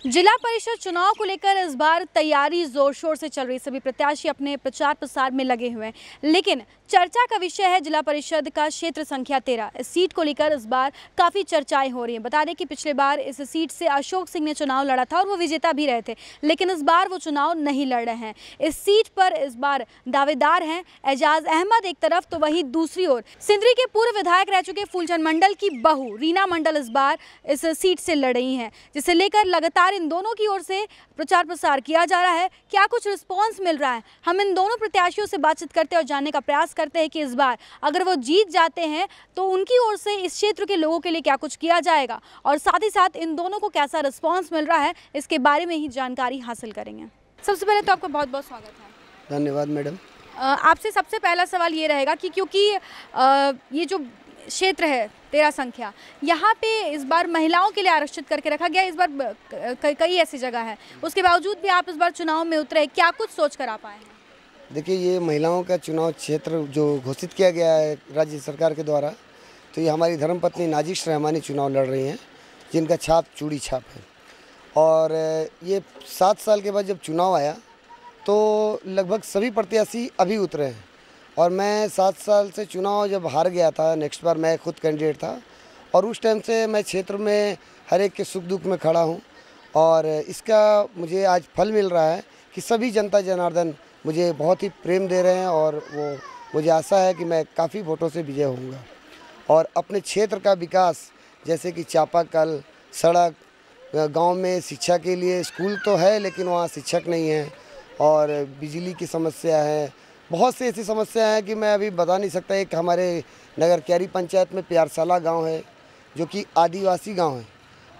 जिला परिषद चुनाव को लेकर इस बार तैयारी जोर शोर से चल रही। सभी प्रत्याशी अपने प्रचार प्रसार में लगे हुए हैं, लेकिन चर्चा का विषय है जिला परिषद का क्षेत्र संख्या 13। इस सीट को लेकर इस बार काफ़ी चर्चाएं हो रही हैं। बता दें कि पिछले बार इस सीट से अशोक सिंह ने चुनाव लड़ा था और वो विजेता भी रहे थे, लेकिन इस बार वो चुनाव नहीं लड़ रहे हैं। इस सीट पर इस बार दावेदार हैं एजाज अहमद एक तरफ, तो वहीं दूसरी ओर सिंदरी के पूर्व विधायक रह चुके फूलचंद मंडल की बहू रीना मंडल इस बार इस सीट से लड़ रही हैं, जिसे लेकर लगातार इन दोनों की ओर से प्रचार प्रसार किया जा रहा है। क्या कुछ रिस्पांस मिल रहा है, हम इन दोनों प्रत्याशियों से बातचीत करते हैं और जानने का प्रयास करते हैं कि इस बार अगर वो जीत जाते हैं तो उनकी ओर से इस क्षेत्र के लोगों के लिए क्या कुछ किया जाएगा और साथ ही साथ इन दोनों को कैसा रिस्पांस मिल रहा है, इसके बारे में ही जानकारी हासिल करेंगे। सबसे पहले तो आपका बहुत बहुत स्वागत है। धन्यवाद मैडम। आपसे सबसे पहला सवाल ये रहेगा कि क्योंकि ये जो क्षेत्र है 13 संख्या, यहाँ पे इस बार महिलाओं के लिए आरक्षित करके रखा गया। इस बार कई ऐसी जगह है, उसके बावजूद भी आप इस बार चुनाव में उतरे, क्या कुछ सोच कर आप आए हैं? देखिए, ये महिलाओं का चुनाव क्षेत्र जो घोषित किया गया है राज्य सरकार के द्वारा, तो ये हमारी धर्मपत्नी नाजिश रहमानी चुनाव लड़ रही हैं, जिनका छाप चूड़ी छाप है। और ये 7 साल के बाद जब चुनाव आया तो लगभग सभी प्रत्याशी अभी उतरे हैं। और मैं 7 साल से चुनाव जब हार गया था, नेक्स्ट बार मैं खुद कैंडिडेट था, और उस टाइम से मैं क्षेत्र में हर एक के सुख दुख में खड़ा हूं। और इसका मुझे आज फल मिल रहा है कि सभी जनता जनार्दन मुझे बहुत ही प्रेम दे रहे हैं और वो मुझे आशा है कि मैं काफ़ी वोटों से विजय होऊंगा। और अपने क्षेत्र का विकास, जैसे कि चापाकल, सड़क, गाँव में शिक्षा के लिए स्कूल तो है लेकिन वहाँ शिक्षक नहीं है, और बिजली की समस्या है, बहुत सी ऐसी समस्या है कि मैं अभी बता नहीं सकता। एक हमारे नगर क्यारी पंचायत में प्यारसाला गांव है जो कि आदिवासी गांव है,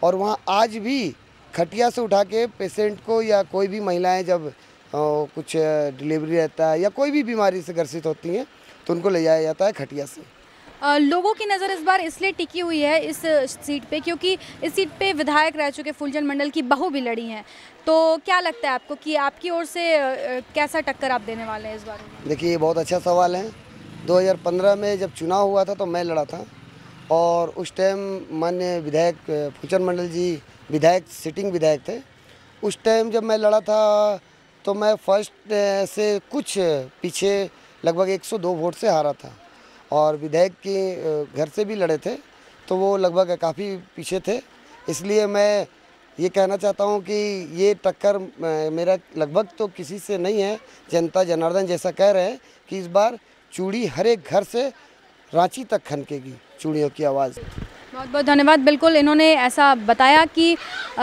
और वहां आज भी खटिया से उठा के पेशेंट को या कोई भी महिलाएं जब कुछ डिलीवरी रहता है या कोई भी बीमारी से ग्रसित होती हैं तो उनको ले जाया जाता है खटिया से। लोगों की नज़र इस बार इसलिए टिकी हुई है इस सीट पे क्योंकि इस सीट पे विधायक रह चुके फूलचंद मंडल की बहू भी लड़ी हैं। तो क्या लगता है आपको कि आपकी ओर से कैसा टक्कर आप देने वाले हैं इस बार? देखिए, ये बहुत अच्छा सवाल है। 2015 में जब चुनाव हुआ था तो मैं लड़ा था, और उस टाइम माननीय विधायक फूलचंद मंडल जी विधायक सिटिंग विधायक थे। उस टाइम जब मैं लड़ा था तो मैं फर्स्ट से कुछ पीछे लगभग 102 वोट से हारा था, और विधायक के घर से भी लड़े थे तो वो लगभग काफ़ी पीछे थे। इसलिए मैं ये कहना चाहता हूँ कि ये टक्कर मेरा लगभग तो किसी से नहीं है। जनता जनार्दन जैसा कह रहे हैं कि इस बार चूड़ी हर एक घर से रांची तक खनकेगी चूड़ियों की आवाज़। बहुत बहुत धन्यवाद। बिल्कुल, इन्होंने ऐसा बताया कि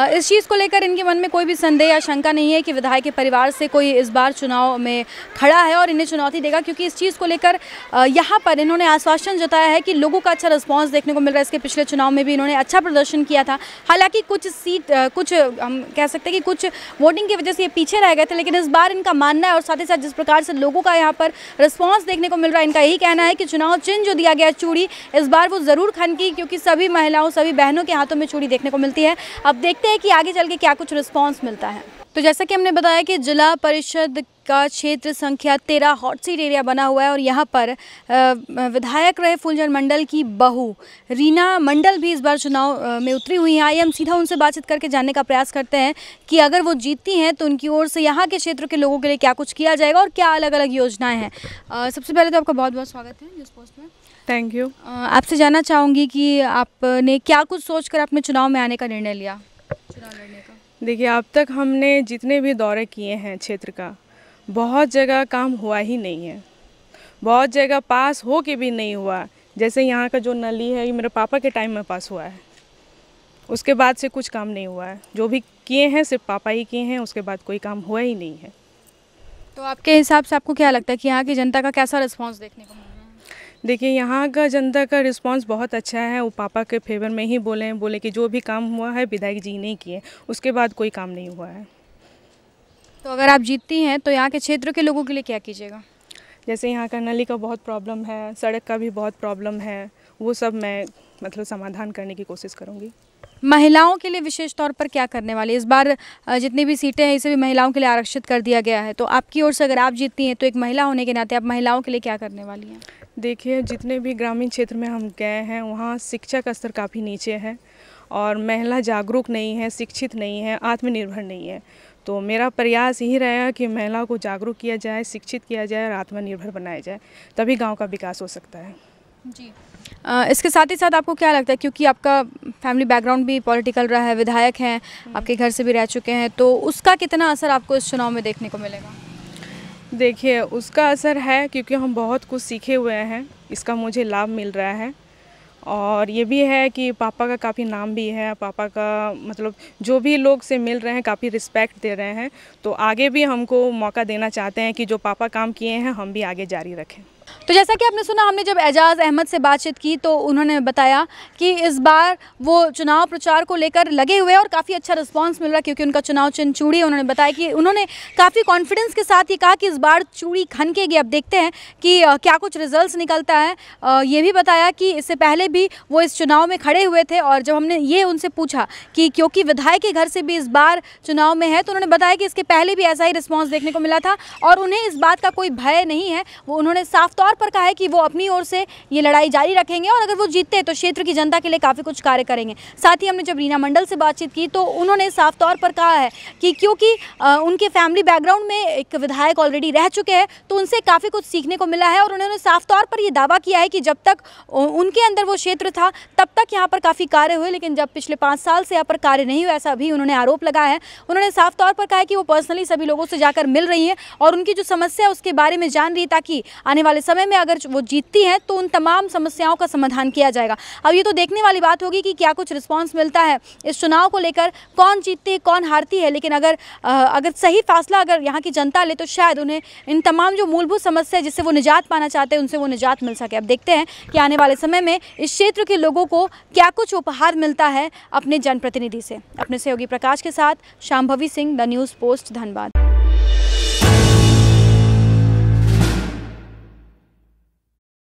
इस चीज़ को लेकर इनके मन में कोई भी संदेह या शंका नहीं है कि विधायक के परिवार से कोई इस बार चुनाव में खड़ा है और इन्हें चुनौती देगा, क्योंकि इस चीज़ को लेकर यहाँ पर इन्होंने आश्वासन जताया है कि लोगों का अच्छा रिस्पांस देखने को मिल रहा है। इसके पिछले चुनाव में भी इन्होंने अच्छा प्रदर्शन किया था। हालाँकि कुछ हम कह सकते हैं कि कुछ वोटिंग की वजह से ये पीछे रह गए थे, लेकिन इस बार इनका मानना है और साथ ही साथ जिस प्रकार से लोगों का यहाँ पर रिस्पॉन्स देखने को मिल रहा है, इनका यही कहना है कि चुनाव चिन्ह जो दिया गया चूड़ी, इस बार वो ज़रूर खनकी, क्योंकि सभी महिलाओं सभी बहनों के हाथों में चूड़ी देखने को मिलती है। अब देखते हैं कि आगे चल के क्या कुछ रिस्पांस मिलता है। तो जैसा कि हमने बताया कि जिला परिषद का क्षेत्र संख्या 13 हॉट सीट एरिया बना हुआ है और यहाँ पर विधायक रहे फूलचंद मंडल की बहू रीना मंडल भी इस बार चुनाव में उतरी हुई हैं। आइए हम सीधा उनसे बातचीत करके जानने का प्रयास करते हैं कि अगर वो जीतती हैं तो उनकी ओर से यहाँ के क्षेत्र के लोगों के लिए क्या कुछ किया जाएगा और क्या अलग अलग योजनाएँ हैं। सबसे पहले तो आपका बहुत बहुत स्वागत है जिस पोस्ट में। Thank you. आपसे जानना चाहूँगी कि आपने क्या कुछ सोचकर अपने चुनाव में आने का निर्णय लिया, चुनाव लड़ने का? देखिए, अब तक हमने जितने भी दौरे किए हैं क्षेत्र का, बहुत जगह काम हुआ ही नहीं है, बहुत जगह पास हो के भी नहीं हुआ। जैसे यहाँ का जो नली है, ये मेरे पापा के टाइम में पास हुआ है, उसके बाद से कुछ काम नहीं हुआ है। जो भी किए हैं सिर्फ पापा ही किए हैं, उसके बाद कोई काम हुआ ही नहीं है। तो आपके हिसाब से आपको क्या लगता है कि यहाँ की जनता का कैसा रिस्पॉन्स देखने को मिल रहा है? देखिए, यहाँ का जनता का रिस्पांस बहुत अच्छा है। वो पापा के फेवर में ही बोले कि जो भी काम हुआ है विधायक जी ने किए, उसके बाद कोई काम नहीं हुआ है। तो अगर आप जीतती हैं तो यहाँ के क्षेत्र के लोगों के लिए क्या कीजिएगा? जैसे यहाँ का नली का बहुत प्रॉब्लम है, सड़क का भी बहुत प्रॉब्लम है, वो सब मैं मतलब समाधान करने की कोशिश करूँगी। महिलाओं के लिए विशेष तौर पर क्या करने वाली? इस बार जितनी भी सीटें हैं इसे भी महिलाओं के लिए आरक्षित कर दिया गया है, तो आपकी ओर से अगर आप जीतती हैं तो एक महिला होने के नाते आप महिलाओं के लिए क्या करने वाली हैं? देखिए, जितने भी ग्रामीण क्षेत्र में हम गए हैं वहाँ शिक्षा का स्तर काफ़ी नीचे है, और महिला जागरूक नहीं है, शिक्षित नहीं है, आत्मनिर्भर नहीं है। तो मेरा प्रयास यही रहेगा कि महिला को जागरूक किया जाए, शिक्षित किया जाए और आत्मनिर्भर बनाया जाए, तभी गांव का विकास हो सकता है। जी। इसके साथ ही साथ आपको क्या लगता है, क्योंकि आपका फैमिली बैकग्राउंड भी पॉलिटिकल रहा है, विधायक हैं, आपके घर से भी रह चुके हैं, तो उसका कितना असर आपको इस चुनाव में देखने को मिलेगा? देखिए, उसका असर है क्योंकि हम बहुत कुछ सीखे हुए हैं, इसका मुझे लाभ मिल रहा है। और ये भी है कि पापा का काफ़ी नाम भी है, पापा का मतलब जो भी लोग से मिल रहे हैं काफ़ी रिस्पेक्ट दे रहे हैं। तो आगे भी हमको मौका देना चाहते हैं कि जो पापा काम किए हैं हम भी आगे जारी रखें। तो जैसा कि आपने सुना, हमने जब एजाज़ अहमद से बातचीत की तो उन्होंने बताया कि इस बार वो चुनाव प्रचार को लेकर लगे हुए हैं और काफ़ी अच्छा रिस्पांस मिल रहा है, क्योंकि उनका चुनाव चिन्ह चूड़ी है। उन्होंने बताया कि उन्होंने काफ़ी कॉन्फिडेंस के साथ ये कहा कि इस बार चूड़ी खनकेगी। अब देखते हैं कि क्या कुछ रिजल्ट्स निकलता है। ये भी बताया कि इससे पहले भी वो इस चुनाव में खड़े हुए थे, और जब हमने ये उनसे पूछा कि क्योंकि विधायक के घर से भी इस बार चुनाव में है, तो उन्होंने बताया कि इसके पहले भी ऐसा ही रिस्पॉन्स देखने को मिला था और उन्हें इस बात का कोई भय नहीं है। वो उन्होंने साफ तौर पर कहा है कि वो अपनी ओर से ये लड़ाई जारी रखेंगे और अगर वो जीतते हैं तो क्षेत्र की जनता के लिए काफ़ी कुछ कार्य करेंगे। साथ ही हमने जब रीना मंडल से बातचीत की तो उन्होंने साफ तौर पर कहा है कि क्योंकि उनके फैमिली बैकग्राउंड में एक विधायक ऑलरेडी रह चुके हैं तो उनसे काफ़ी कुछ सीखने को मिला है, और उन्होंने साफ तौर पर ये दावा किया है कि जब तक उनके अंदर वो क्षेत्र था तब तक यहाँ पर काफ़ी कार्य हुए, लेकिन जब पिछले 5 साल से यहाँ पर कार्य नहीं हुआ, ऐसा भी उन्होंने आरोप लगाया है। उन्होंने साफ तौर पर कहा है कि वो पर्सनली सभी लोगों से जाकर मिल रही हैं और उनकी जो समस्या है उसके बारे में जान रही है, ताकि आने वाले समय में अगर वो जीतती हैं तो उन तमाम समस्याओं का समाधान किया जाएगा। अब ये तो देखने वाली बात होगी कि क्या कुछ रिस्पांस मिलता है इस चुनाव को लेकर, कौन जीतती है कौन हारती है, लेकिन अगर सही फैसला अगर यहाँ की जनता ले तो शायद उन्हें इन तमाम जो मूलभूत समस्या जिससे वो निजात पाना चाहते हैं उनसे वो निजात मिल सके। अब देखते हैं कि आने वाले समय में इस क्षेत्र के लोगों को क्या कुछ उपहार मिलता है अपने जनप्रतिनिधि से। अपने सहयोगी प्रकाश के साथ Shambhavi Singh, the news post, Dhanbad.